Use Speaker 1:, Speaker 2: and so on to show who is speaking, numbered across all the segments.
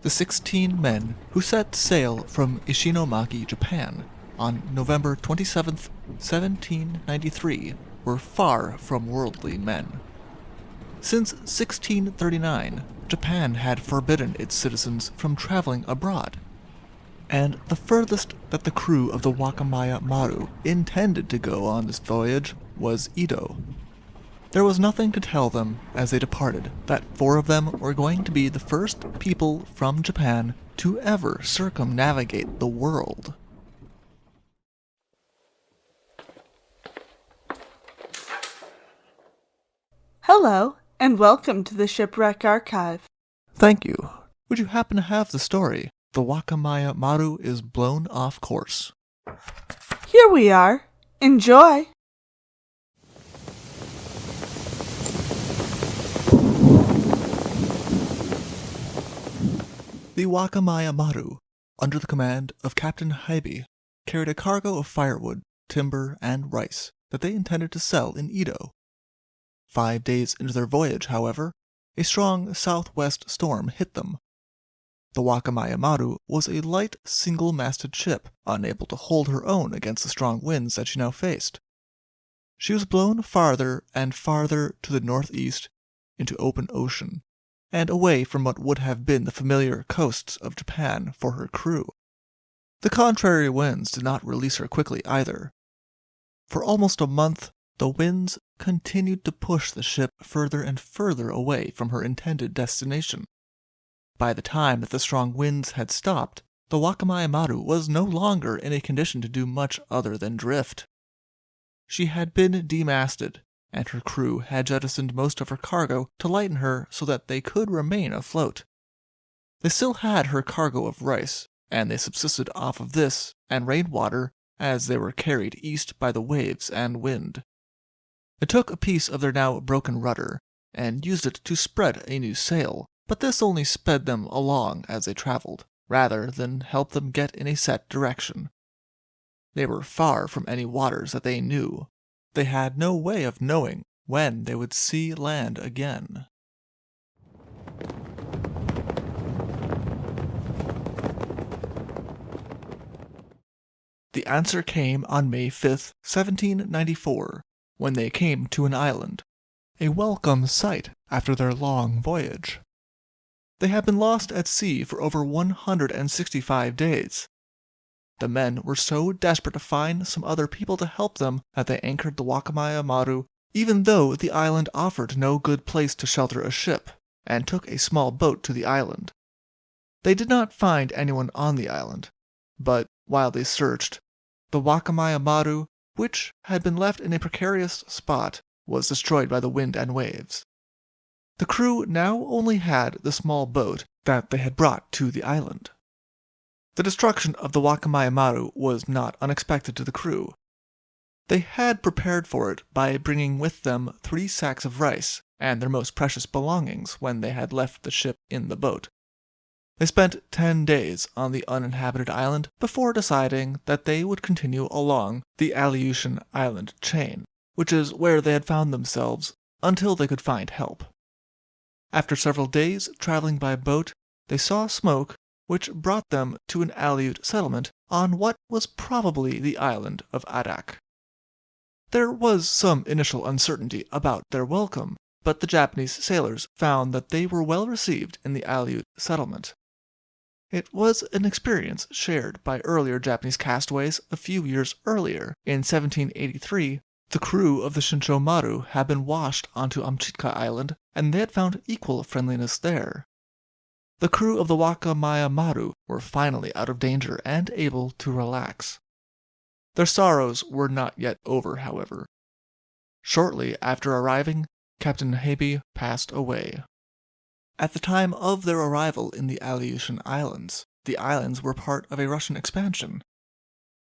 Speaker 1: The 16 men who set sail from Ishinomaki, Japan, on November 27, 1793, were far from worldly men. Since 1639, Japan had forbidden its citizens from traveling abroad, and the furthest that the crew of the Wakamiya Maru intended to go on this voyage was Edo. There was nothing to tell them as they departed that 4 of them were going to be the first people from Japan to ever circumnavigate the world.
Speaker 2: Hello, and welcome to the Shipwreck Archive.
Speaker 1: Thank you. Would you happen to have the story, The Wakamiya Maru is Blown Off Course?
Speaker 2: Here we are. Enjoy!
Speaker 1: The Wakamiya Maru, under the command of Captain Heibe, carried a cargo of firewood, timber, and rice that they intended to sell in Edo. 5 days into their voyage, however, a strong southwest storm hit them. The Wakamiya Maru was a light, single-masted ship, unable to hold her own against the strong winds that she now faced. She was blown farther and farther to the northeast into open ocean, and away from what would have been the familiar coasts of Japan for her crew. The contrary winds did not release her quickly either. For almost a month, the winds continued to push the ship further and further away from her intended destination. By the time that the strong winds had stopped, the Wakamiya Maru was no longer in a condition to do much other than drift. She had been demasted, and her crew had jettisoned most of her cargo to lighten her so that they could remain afloat. They still had her cargo of rice, and they subsisted off of this and rainwater as they were carried east by the waves and wind. They took a piece of their now broken rudder and used it to spread a new sail, but this only sped them along as they traveled, rather than help them get in a set direction. They were far from any waters that they knew. They had no way of knowing when they would see land again. The answer came on May 5th, 1794, when they came to an island, a welcome sight after their long voyage. They had been lost at sea for over 165 days. The men were so desperate to find some other people to help them that they anchored the Wakamiya Maru, even though the island offered no good place to shelter a ship, and took a small boat to the island. They did not find anyone on the island, but while they searched, the Wakamiya Maru, which had been left in a precarious spot, was destroyed by the wind and waves. The crew now only had the small boat that they had brought to the island. The destruction of the Wakamiya Maru was not unexpected to the crew. They had prepared for it by bringing with them 3 sacks of rice and their most precious belongings when they had left the ship in the boat. They spent 10 days on the uninhabited island before deciding that they would continue along the Aleutian island chain, which is where they had found themselves until they could find help. After several days traveling by boat, they saw smoke which brought them to an Aleut settlement on what was probably the island of Adak. There was some initial uncertainty about their welcome, but the Japanese sailors found that they were well received in the Aleut settlement. It was an experience shared by earlier Japanese castaways a few years earlier. In 1783, the crew of the Shinsho Maru had been washed onto Amchitka Island, and they had found equal friendliness there. The crew of the Wakamiya Maru were finally out of danger and able to relax. Their sorrows were not yet over, however. Shortly after arriving, Captain Heibe passed away. At the time of their arrival in the Aleutian Islands, the islands were part of a Russian expansion.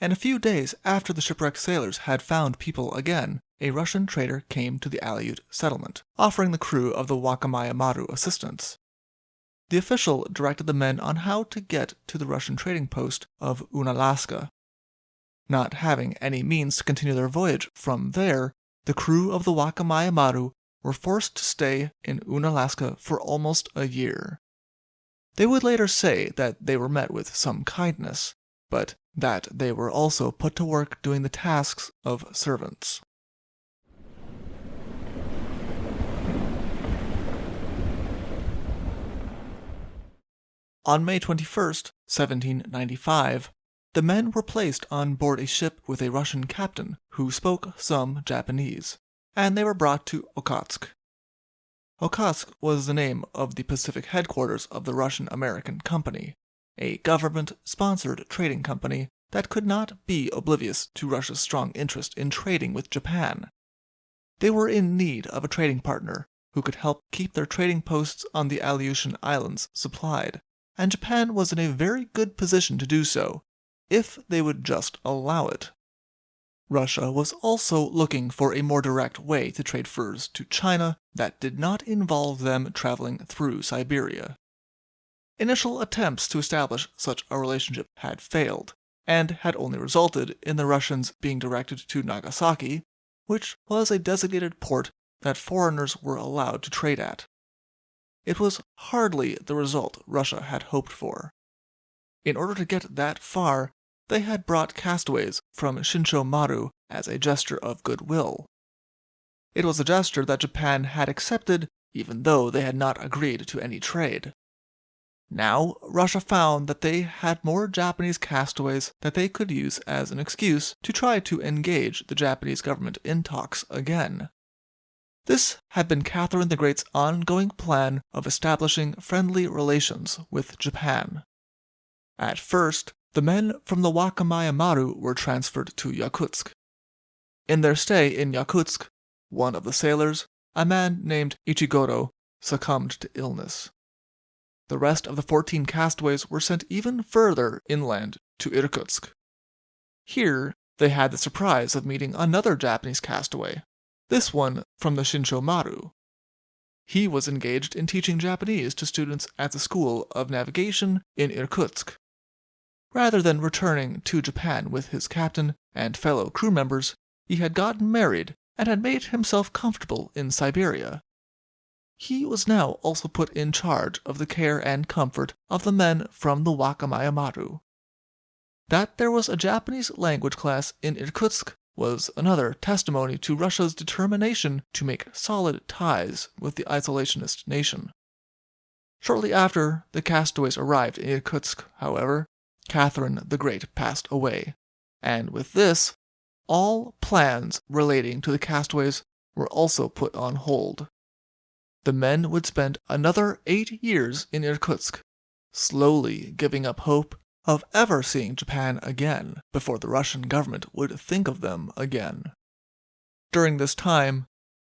Speaker 1: And a few days after the shipwrecked sailors had found people again, a Russian trader came to the Aleut settlement, offering the crew of the Wakamiya Maru assistance. The official directed the men on how to get to the Russian trading post of Unalaska. Not having any means to continue their voyage from there, the crew of the Wakamiya Maru were forced to stay in Unalaska for almost a year. They would later say that they were met with some kindness, but that they were also put to work doing the tasks of servants. On May 21st, 1795, the men were placed on board a ship with a Russian captain who spoke some Japanese, and they were brought to Okhotsk. Okhotsk was the name of the Pacific headquarters of the Russian-American Company, a government-sponsored trading company that could not be oblivious to Russia's strong interest in trading with Japan. They were in need of a trading partner who could help keep their trading posts on the Aleutian Islands supplied, and Japan was in a very good position to do so, if they would just allow it. Russia was also looking for a more direct way to trade furs to China that did not involve them traveling through Siberia. Initial attempts to establish such a relationship had failed, and had only resulted in the Russians being directed to Nagasaki, which was a designated port that foreigners were allowed to trade at. It was hardly the result Russia had hoped for. In order to get that far, they had brought castaways from Ishinomaki Maru as a gesture of goodwill. It was a gesture that Japan had accepted even though they had not agreed to any trade. Now, Russia found that they had more Japanese castaways that they could use as an excuse to try to engage the Japanese government in talks again. This had been Catherine the Great's ongoing plan of establishing friendly relations with Japan. At first, the men from the Wakamiya Maru were transferred to Yakutsk. In their stay in Yakutsk, one of the sailors, a man named Ichigoro, succumbed to illness. The rest of the 14 castaways were sent even further inland to Irkutsk. Here, they had the surprise of meeting another Japanese castaway, this one from the Shinsho Maru. He was engaged in teaching Japanese to students at the School of Navigation in Irkutsk. Rather than returning to Japan with his captain and fellow crew members, he had gotten married and had made himself comfortable in Siberia. He was now also put in charge of the care and comfort of the men from the Wakamiya Maru. That there was a Japanese language class in Irkutsk was another testimony to Russia's determination to make solid ties with the isolationist nation. Shortly after the castaways arrived in Irkutsk, however, Catherine the Great passed away, and with this, all plans relating to the castaways were also put on hold. The men would spend another 8 years in Irkutsk, slowly giving up hope of ever seeing Japan again before the Russian government would think of them again. During this time,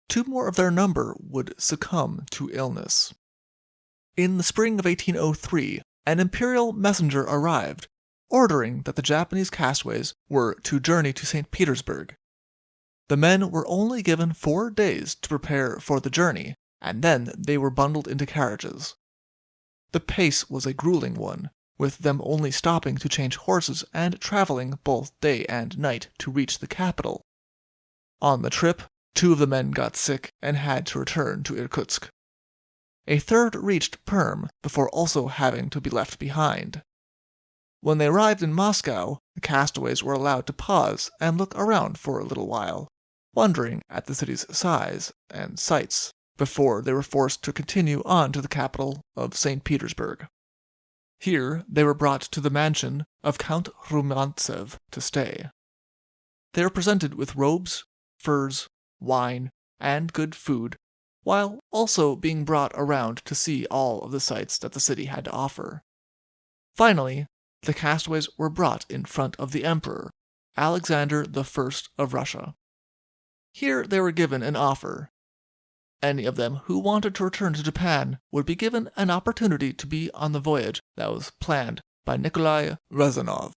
Speaker 1: 2 more of their number would succumb to illness. In the spring of 1803, an imperial messenger arrived, ordering that the Japanese castaways were to journey to St. Petersburg. The men were only given 4 days to prepare for the journey, and then they were bundled into carriages. The pace was a grueling one, with them only stopping to change horses and traveling both day and night to reach the capital. On the trip, 2 of the men got sick and had to return to Irkutsk. A third reached Perm before also having to be left behind. When they arrived in Moscow, the castaways were allowed to pause and look around for a little while, wondering at the city's size and sights, before they were forced to continue on to the capital of St. Petersburg. Here they were brought to the mansion of Count Rumyantsev to stay. They were presented with robes, furs, wine, and good food, while also being brought around to see all of the sights that the city had to offer. Finally, the castaways were brought in front of the Emperor, Alexander I of Russia. Here they were given an offer. Any of them who wanted to return to Japan would be given an opportunity to be on the voyage that was planned by Nikolai Rezanov.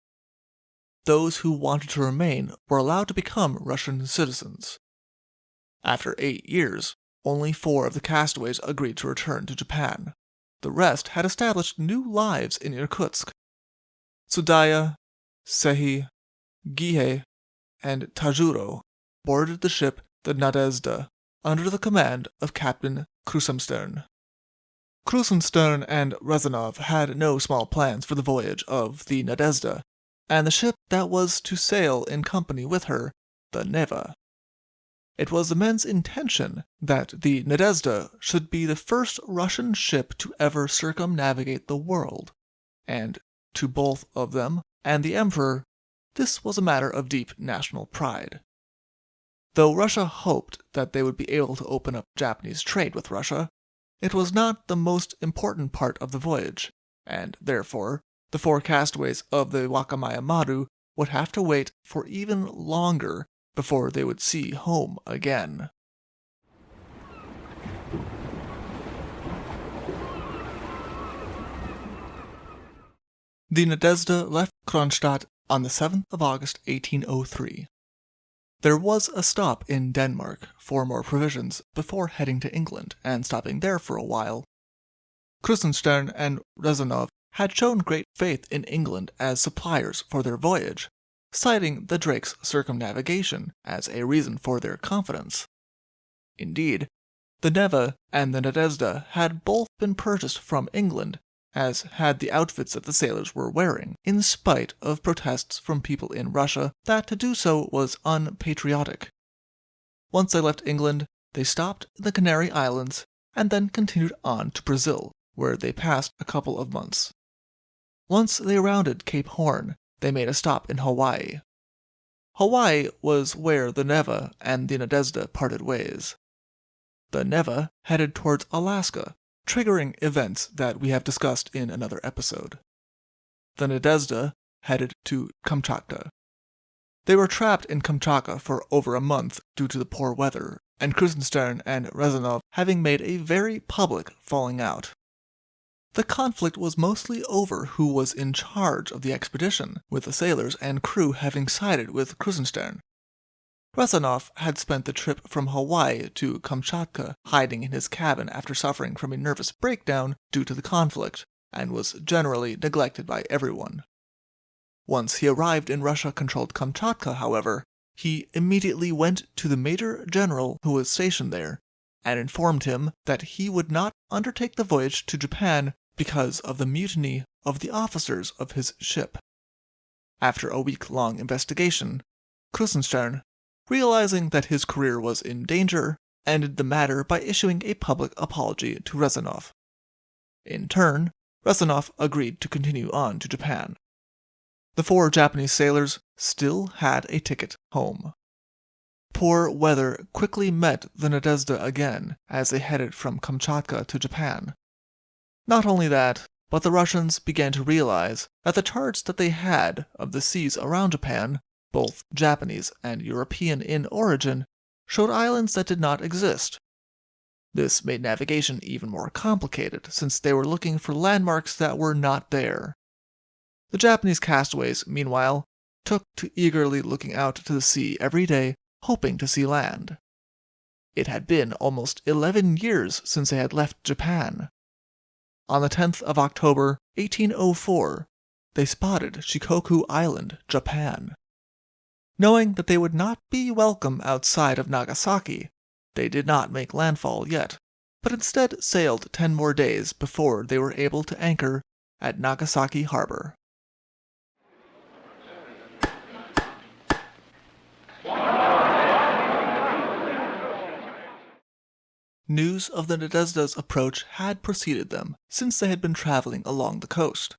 Speaker 1: Those who wanted to remain were allowed to become Russian citizens. After 8 years, only 4 of the castaways agreed to return to Japan. The rest had established new lives in Irkutsk. Tsudaya, Sehi, Gihei, and Tajuro boarded the ship the Nadezhda under the command of Captain Krusenstern. Krusenstern and Rezanov had no small plans for the voyage of the Nadezhda, and the ship that was to sail in company with her, the Neva. It was the men's intention that the Nadezhda should be the first Russian ship to ever circumnavigate the world, and to both of them and the Emperor, this was a matter of deep national pride. Though Russia hoped that they would be able to open up Japanese trade with Russia, it was not the most important part of the voyage, and therefore the 4 castaways of the Wakamiya Maru would have to wait for even longer before they would see home again. The Nadezhda left Kronstadt on the 7th of August 1803. There was a stop in Denmark for more provisions before heading to England and stopping there for a while. Krusenstern and Rezanov had shown great faith in England as suppliers for their voyage, citing the Drake's circumnavigation as a reason for their confidence. Indeed, the Neva and the Nadezhda had both been purchased from England, as had the outfits that the sailors were wearing, in spite of protests from people in Russia that to do so was unpatriotic. Once they left England, they stopped in the Canary Islands and then continued on to Brazil, where they passed a couple of months. Once they rounded Cape Horn, they made a stop in Hawaii. Hawaii was where the Neva and the Nadezhda parted ways. The Neva headed towards Alaska, triggering events that we have discussed in another episode. The Nadezhda headed to Kamchatka. They were trapped in Kamchatka for over a month due to the poor weather, and Krusenstern and Rezanov having made a very public falling out. The conflict was mostly over who was in charge of the expedition, with the sailors and crew having sided with Krusenstern. Rezanov had spent the trip from Hawaii to Kamchatka hiding in his cabin after suffering from a nervous breakdown due to the conflict, and was generally neglected by everyone. Once he arrived in Russia-controlled Kamchatka, however, he immediately went to the Major General who was stationed there, and informed him that he would not undertake the voyage to Japan because of the mutiny of the officers of his ship. After a week-long investigation, Krusenstern, realizing that his career was in danger, ended the matter by issuing a public apology to Rezanov. In turn, Rezanov agreed to continue on to Japan. The 4 Japanese sailors still had a ticket home. Poor weather quickly met the Nadezhda again as they headed from Kamchatka to Japan. Not only that, but the Russians began to realize that the charts that they had of the seas around Japan, both Japanese and European in origin, showed islands that did not exist. This made navigation even more complicated, since they were looking for landmarks that were not there. The Japanese castaways, meanwhile, took to eagerly looking out to the sea every day, hoping to see land. It had been almost 11 years since they had left Japan. On the 10th of October, 1804, they spotted Shikoku Island, Japan. Knowing that they would not be welcome outside of Nagasaki, they did not make landfall yet, but instead sailed 10 more days before they were able to anchor at Nagasaki Harbor. News of the Nadezhda's approach had preceded them, since they had been traveling along the coast.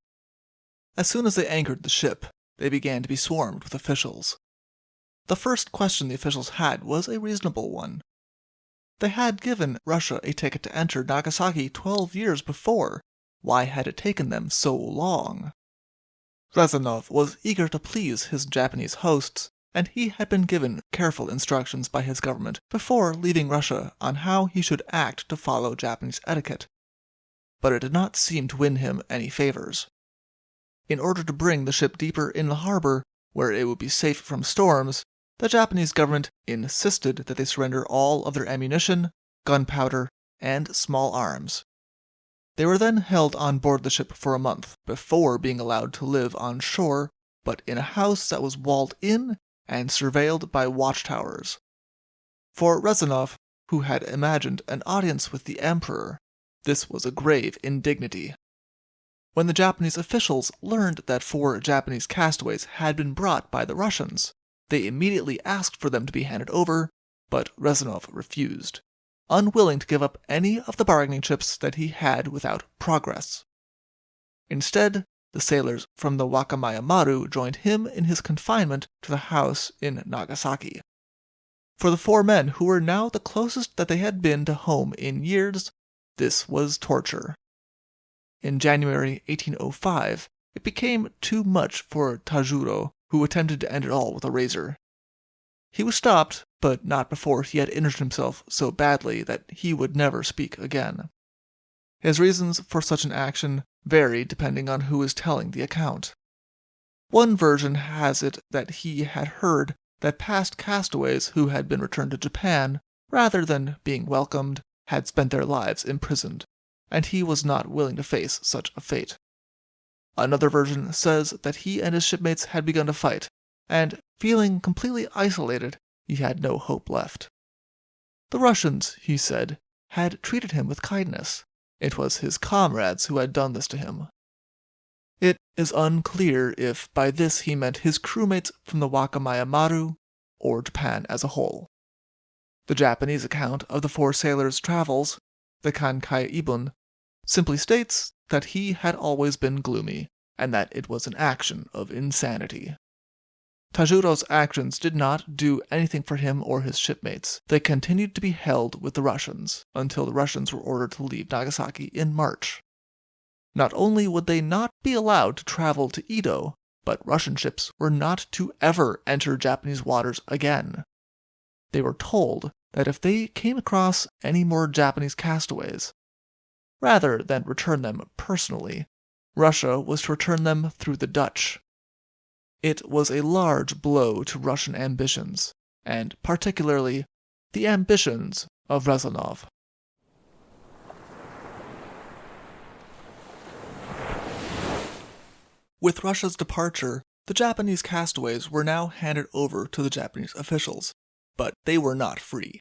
Speaker 1: As soon as they anchored the ship, they began to be swarmed with officials. The first question the officials had was a reasonable one. They had given Russia a ticket to enter Nagasaki 12 years before. Why had it taken them so long? Rezanov was eager to please his Japanese hosts, and he had been given careful instructions by his government before leaving Russia on how he should act to follow Japanese etiquette. But it did not seem to win him any favors. In order to bring the ship deeper in the harbor, where it would be safe from storms, the Japanese government insisted that they surrender all of their ammunition, gunpowder, and small arms. They were then held on board the ship for a month before being allowed to live on shore, but in a house that was walled in and surveilled by watchtowers. For Rezanov, who had imagined an audience with the Emperor, This was a grave indignity. When the Japanese officials learned that 4 Japanese castaways had been brought by the Russians, they immediately asked for them to be handed over, but Rezanov refused, unwilling to give up any of the bargaining chips that he had without progress. Instead, the sailors from the Wakamiya Maru joined him in his confinement to the house in Nagasaki. For the 4 men who were now the closest that they had been to home in years, this was torture. In January 1805, it became too much for Tajuro, who attempted to end it all with a razor. He was stopped, but not before he had injured himself so badly that he would never speak again. His reasons for such an action varied depending on who is telling the account. One version has it that he had heard that past castaways who had been returned to Japan, rather than being welcomed, had spent their lives imprisoned, and he was not willing to face such a fate. Another version says that he and his shipmates had begun to fight, and, feeling completely isolated, he had no hope left. The Russians, he said, had treated him with kindness. It was his comrades who had done this to him. It is unclear if by this he meant his crewmates from the Wakamiya Maru, or Japan as a whole. The Japanese account of the 4 sailors' travels, the Kankai Ibun, simply states that he had always been gloomy, and that it was an action of insanity. Tajuro's actions did not do anything for him or his shipmates. They continued to be held with the Russians, until the Russians were ordered to leave Nagasaki in March. Not only would they not be allowed to travel to Edo, but Russian ships were not to ever enter Japanese waters again. They were told that if they came across any more Japanese castaways, rather than return them personally, Russia was to return them through the Dutch. It was a large blow to Russian ambitions, and particularly the ambitions of Rezanov. With Russia's departure, the Japanese castaways were now handed over to the Japanese officials, but they were not free.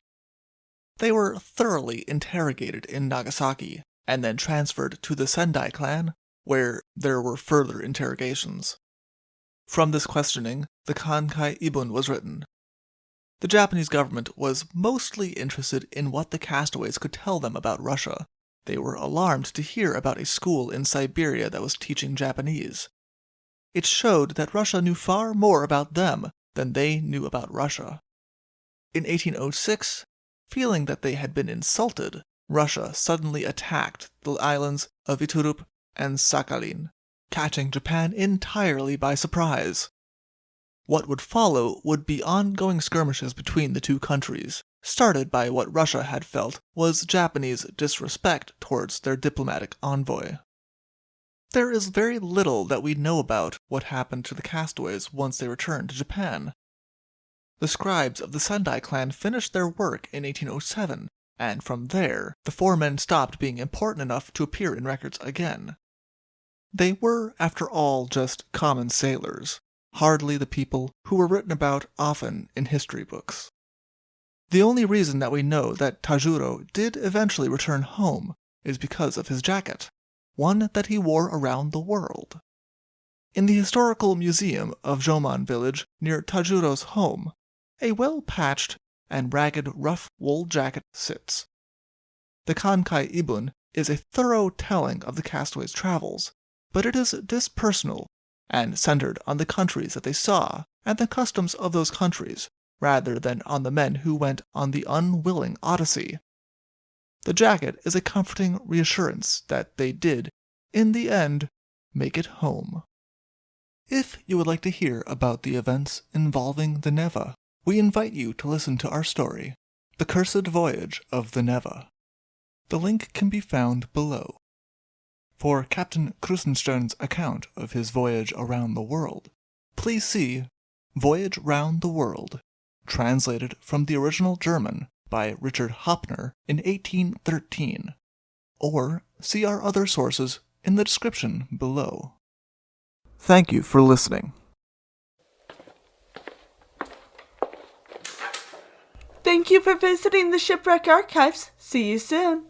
Speaker 1: They were thoroughly interrogated in Nagasaki, and then transferred to the Sendai clan, where there were further interrogations. From this questioning, the Kankai Ibun was written. The Japanese government was mostly interested in what the castaways could tell them about Russia. They were alarmed to hear about a school in Siberia that was teaching Japanese. It showed that Russia knew far more about them than they knew about Russia. In 1806, feeling that they had been insulted, Russia suddenly attacked the islands of Iturup and Sakhalin, catching Japan entirely by surprise. What would follow would be ongoing skirmishes between the two countries, started by what Russia had felt was Japanese disrespect towards their diplomatic envoy. There is very little that we know about what happened to the castaways once they returned to Japan. The scribes of the Sendai clan finished their work in 1807, and from there, the 4 men stopped being important enough to appear in records again. They were, after all, just common sailors, hardly the people who were written about often in history books. The only reason that we know that Tajuro did eventually return home is because of his jacket, one that he wore around the world. In the historical museum of Jomon village near Tajuro's home, a well-patched and ragged rough wool jacket sits. The Kankai Ibun is a thorough telling of the castaways' travels, but it is dispersonal and centered on the countries that they saw and the customs of those countries, rather than on the men who went on the unwilling odyssey. The jacket is a comforting reassurance that they did, in the end, make it home. If you would like to hear about the events involving the Neva, we invite you to listen to our story, The Cursed Voyage of the Neva. The link can be found below. For Captain Krusenstern's account of his voyage around the world, please see Voyage Round the World, translated from the original German by Richard Hoppner in 1813, or see our other sources in the description below. Thank you for listening.
Speaker 2: Thank you for visiting the Shipwreck Archives. See you soon.